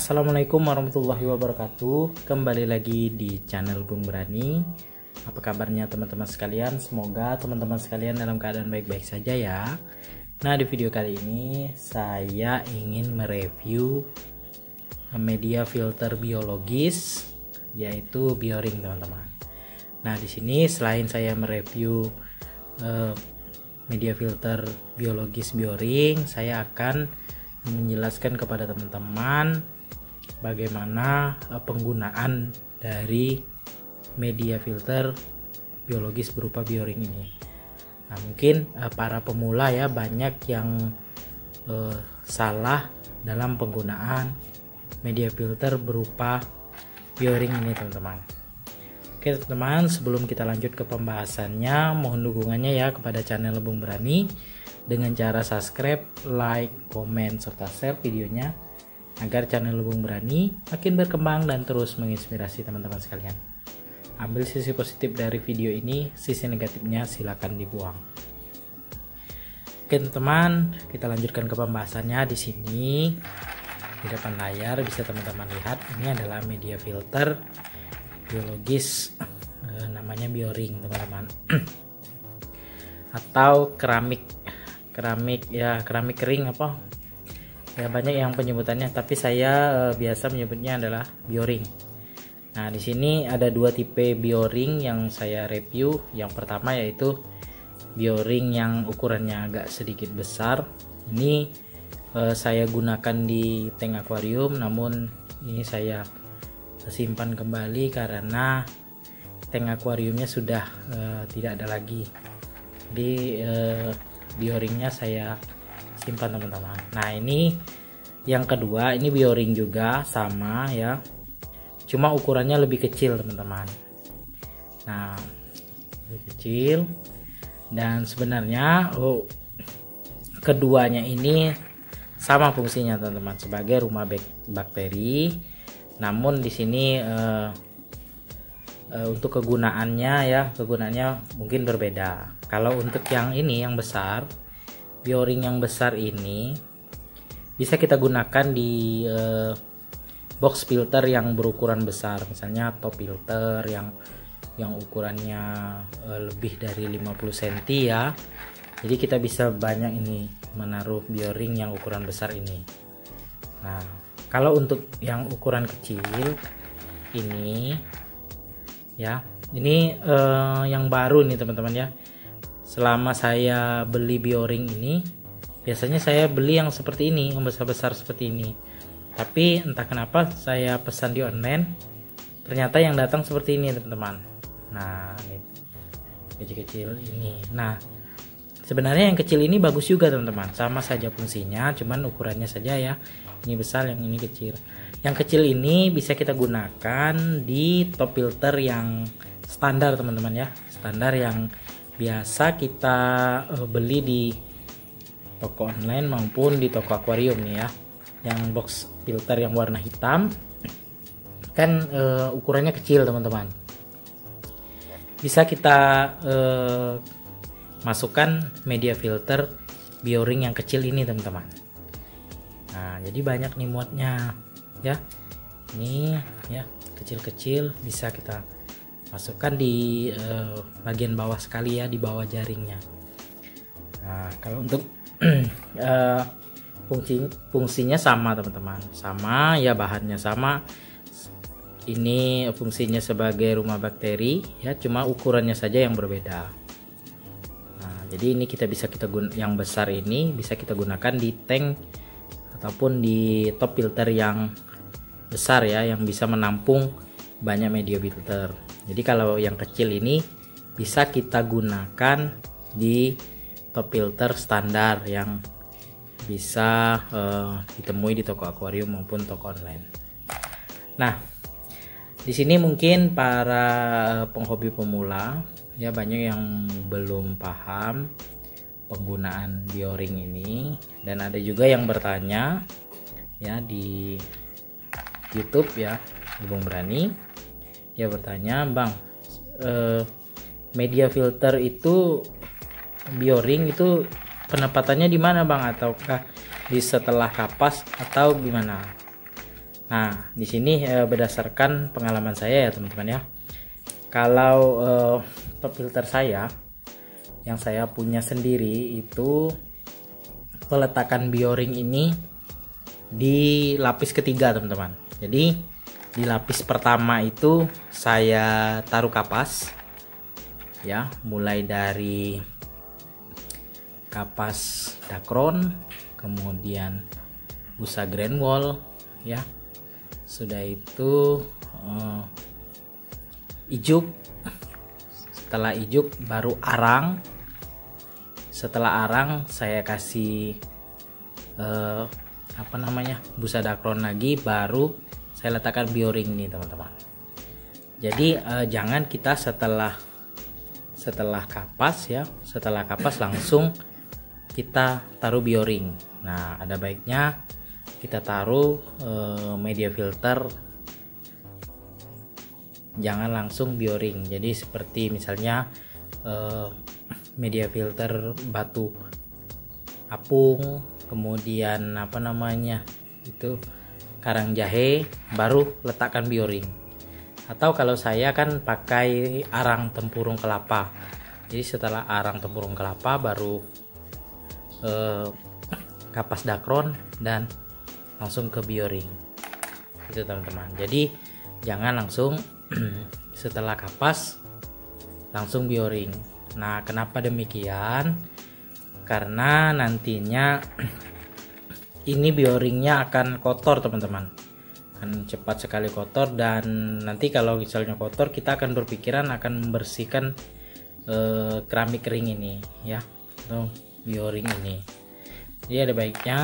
Assalamualaikum warahmatullahi wabarakatuh. Kembali lagi di channel Bung Berani. Apa kabarnya teman-teman sekalian? Semoga teman-teman sekalian dalam keadaan baik-baik saja ya. Nah, di video kali ini saya ingin mereview media filter biologis, yaitu Bioring, teman-teman. Nah, di sini selain saya mereview media filter biologis Bioring, saya akan menjelaskan kepada teman-teman bagaimana penggunaan dari media filter biologis berupa Bioring ini. Nah, mungkin para pemula ya banyak yang salah dalam penggunaan media filter berupa Bioring ini, teman-teman. Oke teman-teman, sebelum kita lanjut ke pembahasannya, mohon dukungannya ya kepada channel Bung Berani dengan cara subscribe, like, komen, serta share videonya agar channel Bung Berani makin berkembang dan terus menginspirasi teman-teman sekalian. Ambil sisi positif dari video ini, sisi negatifnya silakan dibuang. Oke teman-teman, kita lanjutkan ke pembahasannya. Di sini di depan layar bisa teman-teman lihat, ini adalah media filter biologis, namanya Bioring, teman-teman. Atau keramik kering apa ya, banyak yang penyebutannya, tapi saya biasa menyebutnya adalah Bioring. Nah, di sini ada dua tipe Bioring yang saya review. Yang pertama yaitu Bioring yang ukurannya agak sedikit besar. Ini saya gunakan di tank akuarium, namun ini saya simpan kembali karena tank akuariumnya sudah tidak ada lagi. Di Bioringnya saya simpan, teman-teman. Nah, ini yang kedua, ini Bioring juga sama ya, cuma ukurannya lebih kecil, teman-teman. Nah, lebih kecil, dan sebenarnya keduanya ini sama fungsinya, teman-teman, sebagai rumah bakteri. Namun di sini untuk kegunaannya mungkin berbeda. Kalau untuk yang ini, yang besar, Bioring yang besar ini bisa kita gunakan di box filter yang berukuran besar, misalnya top filter yang ukurannya lebih dari 50 cm ya. Jadi kita bisa banyak ini menaruh Bioring yang ukuran besar ini. Nah, kalau untuk yang ukuran kecil ini ya, ini yang baru nih, teman-teman ya. Selama saya beli Bioring ini, biasanya saya beli yang seperti ini, yang besar-besar seperti ini. Tapi entah kenapa saya pesan di online, ternyata yang datang seperti ini, teman-teman. Nah, ini kecil-kecil ini. Nah, sebenarnya yang kecil ini bagus juga, teman-teman. Sama saja fungsinya, cuman ukurannya saja ya. Ini besar, yang ini kecil. Yang kecil ini bisa kita gunakan di top filter yang standar, teman-teman ya. Standar yang biasa kita beli di toko online maupun di toko akuarium nih ya. Yang box filter yang warna hitam kan ukurannya kecil, teman-teman. Bisa kita masukkan media filter Bioring yang kecil ini, teman-teman. Nah, jadi banyak nih muatnya ya. Ini ya, kecil-kecil, bisa kita masukkan di bagian bawah sekali ya, di bawah jaringnya. Nah, kalau untuk fungsinya sama, teman-teman, sama ya, bahannya sama. Ini fungsinya sebagai rumah bakteri ya, cuma ukurannya saja yang berbeda. Nah, jadi ini kita yang besar ini bisa kita gunakan di tank ataupun di top filter yang besar ya, yang bisa menampung banyak media filter. Jadi kalau yang kecil ini bisa kita gunakan di top filter standar yang bisa ditemui di toko akuarium maupun toko online. Nah, di sini mungkin para penghobi pemula ya banyak yang belum paham penggunaan Bioring ini, dan ada juga yang bertanya ya di YouTube ya, Bung Berani ya, bertanya, Bang, media filter itu Bioring itu penempatannya di mana, Bang? Ataukah di setelah kapas atau gimana? Nah, di sini berdasarkan pengalaman saya ya teman-teman ya. Kalau top filter saya yang saya punya sendiri itu peletakan bioring ini di lapis ketiga teman-teman. Jadi di lapis pertama itu saya taruh kapas ya, mulai dari kapas Dacron, kemudian busa grand wall ya. Sudah itu ijuk. Setelah ijuk baru arang. Setelah arang saya kasih busa Dacron lagi, baru saya letakkan bioring nih teman-teman. Jadi jangan kita setelah kapas ya, setelah kapas langsung kita taruh bioring. Nah, ada baiknya kita taruh media filter, jangan langsung bioring. Jadi seperti misalnya media filter batu apung, kemudian itu karang jahe, baru letakkan bioring. Atau kalau saya kan pakai arang tempurung kelapa, jadi setelah arang tempurung kelapa baru kapas Dacron dan langsung ke bioring itu teman-teman. Jadi jangan langsung setelah kapas langsung bioring. Nah, kenapa demikian? Karena nantinya ini bioringnya akan kotor teman-teman, akan cepat sekali kotor. Dan nanti kalau misalnya kotor, kita akan berpikiran akan membersihkan keramik kering ini ya, atau bioring ini. Jadi ada baiknya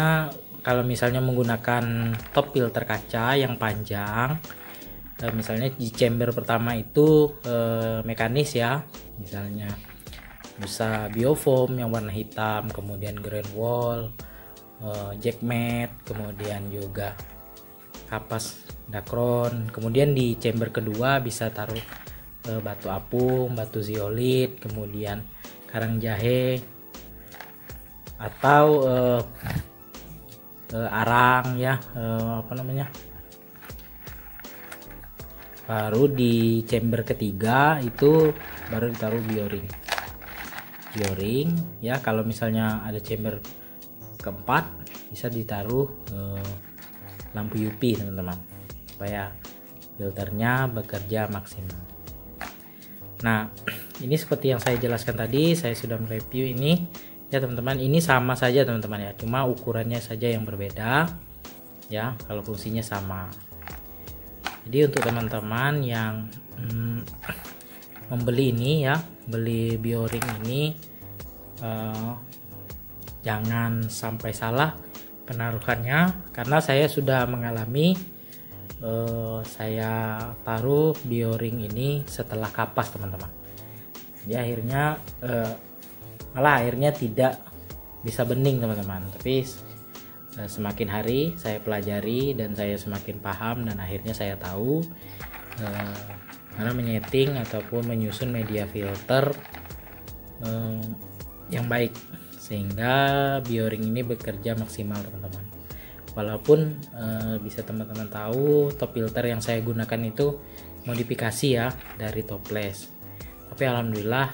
kalau misalnya menggunakan top filter kaca yang panjang, misalnya di chamber pertama itu mekanis ya, misalnya busa biofoam yang warna hitam, kemudian grand wall, jack mat, kemudian juga kapas Dacron. Kemudian di chamber kedua bisa taruh batu apung, batu zeolit, kemudian karang jahe, atau arang ya, baru di chamber ketiga itu baru ditaruh bioring ya. Kalau misalnya ada chamber keempat bisa ditaruh lampu UV teman-teman, supaya filternya bekerja maksimal. Nah, ini seperti yang saya jelaskan tadi, saya sudah mereview ini ya teman-teman. Ini sama saja teman-teman ya, cuma ukurannya saja yang berbeda ya, kalau fungsinya sama. Jadi untuk teman-teman yang membeli ini ya, beli bioring ini, jangan sampai salah penaruhannya, karena saya sudah mengalami. Saya taruh bioring ini setelah kapas teman-teman, jadi akhirnya malah airnya tidak bisa bening teman-teman. Tapi semakin hari saya pelajari dan saya semakin paham, dan akhirnya saya tahu cara menyeting ataupun menyusun media filter yang baik, sehingga bioring ini bekerja maksimal teman-teman. Walaupun bisa teman-teman tahu top filter yang saya gunakan itu modifikasi ya dari toples, tapi alhamdulillah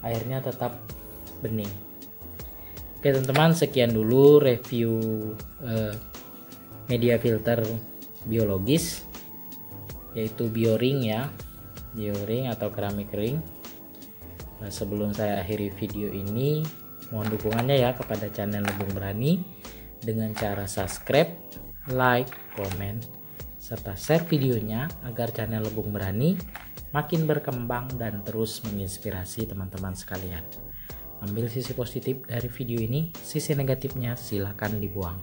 airnya tetap bening. Oke teman-teman, sekian dulu review media filter biologis, yaitu bioring ya, bioring atau keramik kering. Nah, sebelum saya akhiri video ini, mohon dukungannya ya kepada channel Lebung Berani dengan cara subscribe, like, komen, serta share videonya agar channel Lebung Berani makin berkembang dan terus menginspirasi teman-teman sekalian. Ambil sisi positif dari video ini, sisi negatifnya silakan dibuang.